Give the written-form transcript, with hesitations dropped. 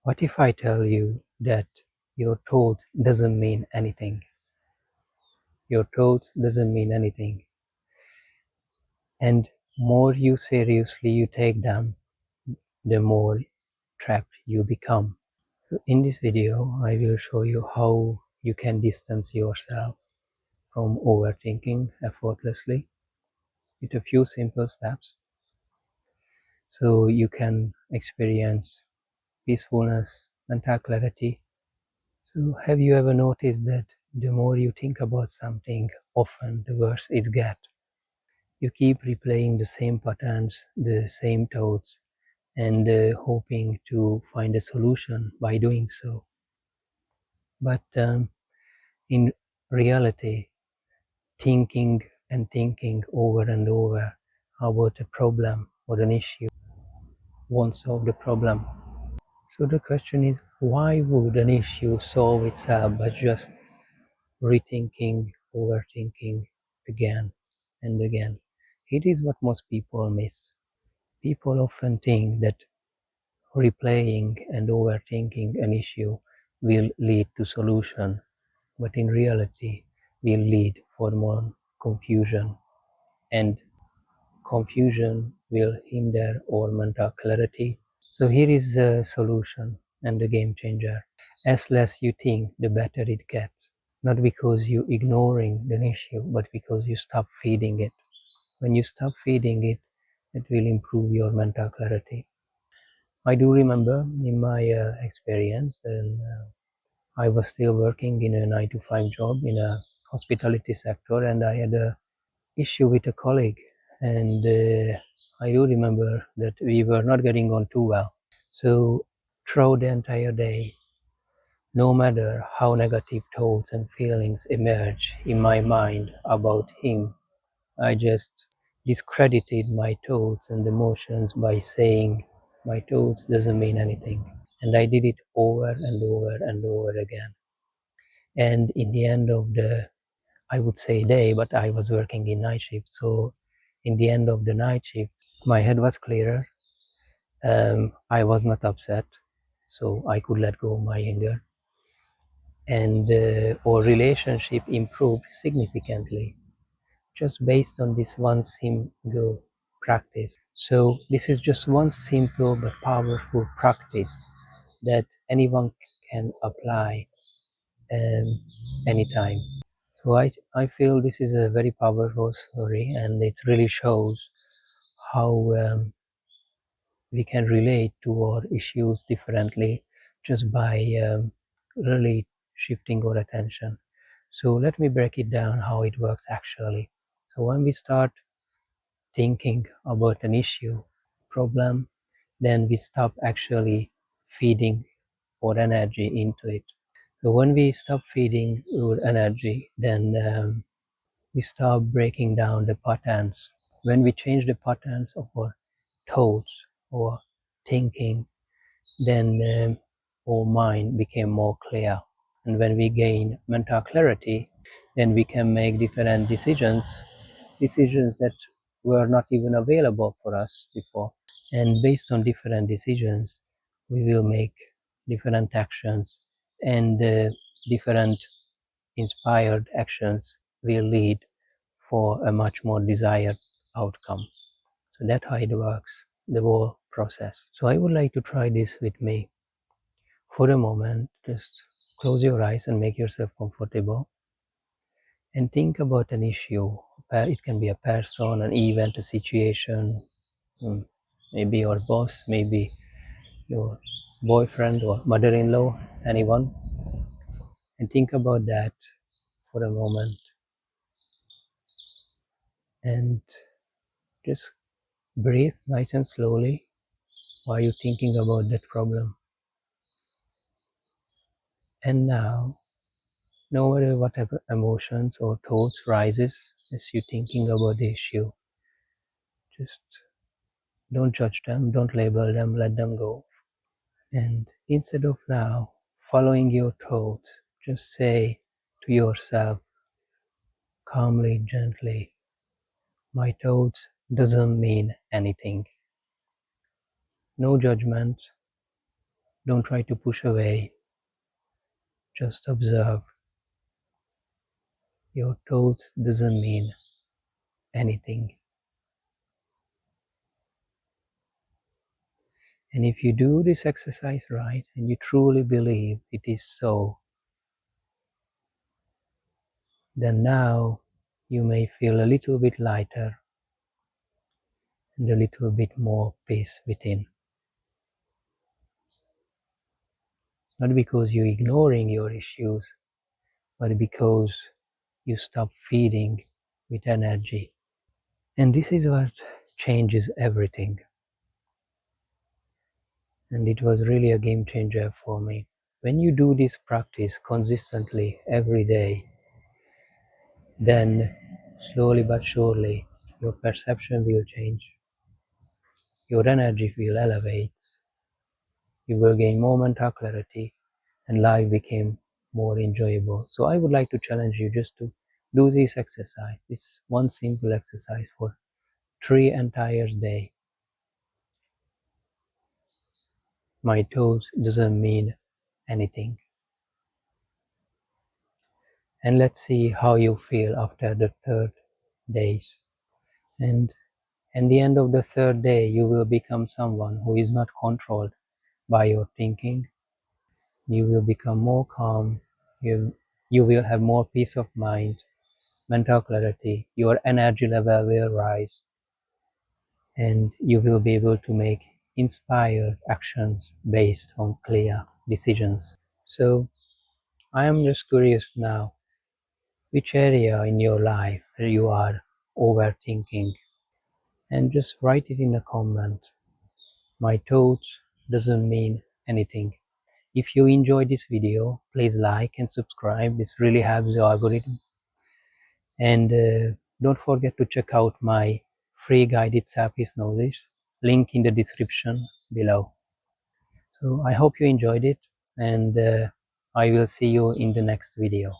What if I tell you that your thought doesn't mean anything? Your thought doesn't mean anything. And more you seriously you take them, the more trapped you become. So in this video, I will show you how you can distance yourself from overthinking effortlessly with a few simple steps so you can experience peacefulness, mental clarity. So have you ever noticed that the more you think about something, often the worse it gets? You keep replaying the same patterns, the same thoughts, and hoping to find a solution by doing so. But in reality, thinking and thinking over and over about a problem or an issue won't solve the problem. So the question is, why would an issue solve itself by just rethinking, overthinking again and again? It is what most people miss. People often think that replaying and overthinking an issue will lead to solution, but in reality will lead for more confusion, and confusion will hinder our mental clarity. So here is the solution and the game changer. As less you think, the better it gets. Not because you ignoring the issue, but because you stop feeding it. When you stop feeding it, it will improve your mental clarity. I do remember in my experience, and I was still working in a 9 to 5 job in a hospitality sector, and I had a issue with a colleague, and I do remember that we were not getting on too well. So throughout the entire day, no matter how negative thoughts and feelings emerge in my mind about him, I just discredited my thoughts and emotions by saying my thoughts doesn't mean anything. And I did it over and over and over again. And in the end of the, I would say day, but I was working in night shift. So in the end of the night shift, my head was clearer. I was not upset, so I could let go of my anger. And our relationship improved significantly just based on this one single practice. So this is just one simple but powerful practice that anyone can apply anytime. So I feel this is a very powerful story, and it really shows how we can relate to our issues differently just by really shifting our attention. So let me break it down how it works actually. So when we start thinking about an issue, problem, then we stop actually feeding our energy into it. So when we stop feeding our energy, then we start breaking down the patterns. When we change the patterns of our thoughts or thinking, then our mind became more clear. And when we gain mental clarity, then we can make different decisions that were not even available for us before. And based on different decisions, we will make different actions, and different inspired actions will lead for a much more desired outcome. So that's how it works, the whole process. So I would like to try this with me. For a moment, just close your eyes and make yourself comfortable and think about an issue. It can be a person, an event, a situation, maybe your boss, maybe your boyfriend or mother-in-law, anyone. And think about that for a moment and just breathe nice and slowly while you're thinking about that problem. And now, no matter whatever emotions or thoughts rises as you're thinking about the issue, just don't judge them, don't label them, let them go. And instead of now following your thoughts, just say to yourself calmly, gently, my thoughts doesn't mean anything. No judgment, Don't try to push away, just observe. Your thoughts doesn't mean anything. And if you do this exercise right, and you truly believe it is so, then now you may feel a little bit lighter and a little bit more peace within. It's not because you're ignoring your issues, but because you stop feeding with energy. And this is what changes everything. And it was really a game changer for me. When you do this practice consistently every day, then slowly but surely your perception will change, your energy will elevate, you will gain more mental clarity, and life became more enjoyable. So I would like to challenge you just to do this exercise, this one simple exercise for 3 entire days. My toes doesn't mean anything. And let's see how you feel after the 3 days. And at the end of the 3rd day, you will become someone who is not controlled by your thinking. You will become more calm. You will have more peace of mind, mental clarity. Your energy level will rise, and you will be able to make inspired actions based on clear decisions. So I am just curious now, which area in your life you are overthinking, and just write it in a comment. My thoughts doesn't mean anything. If you enjoyed this video, please like and subscribe. This really helps the algorithm. And don't forget to check out my free guided self-hypnosis, link in the description below. So I hope you enjoyed it, and I will see you in the next video.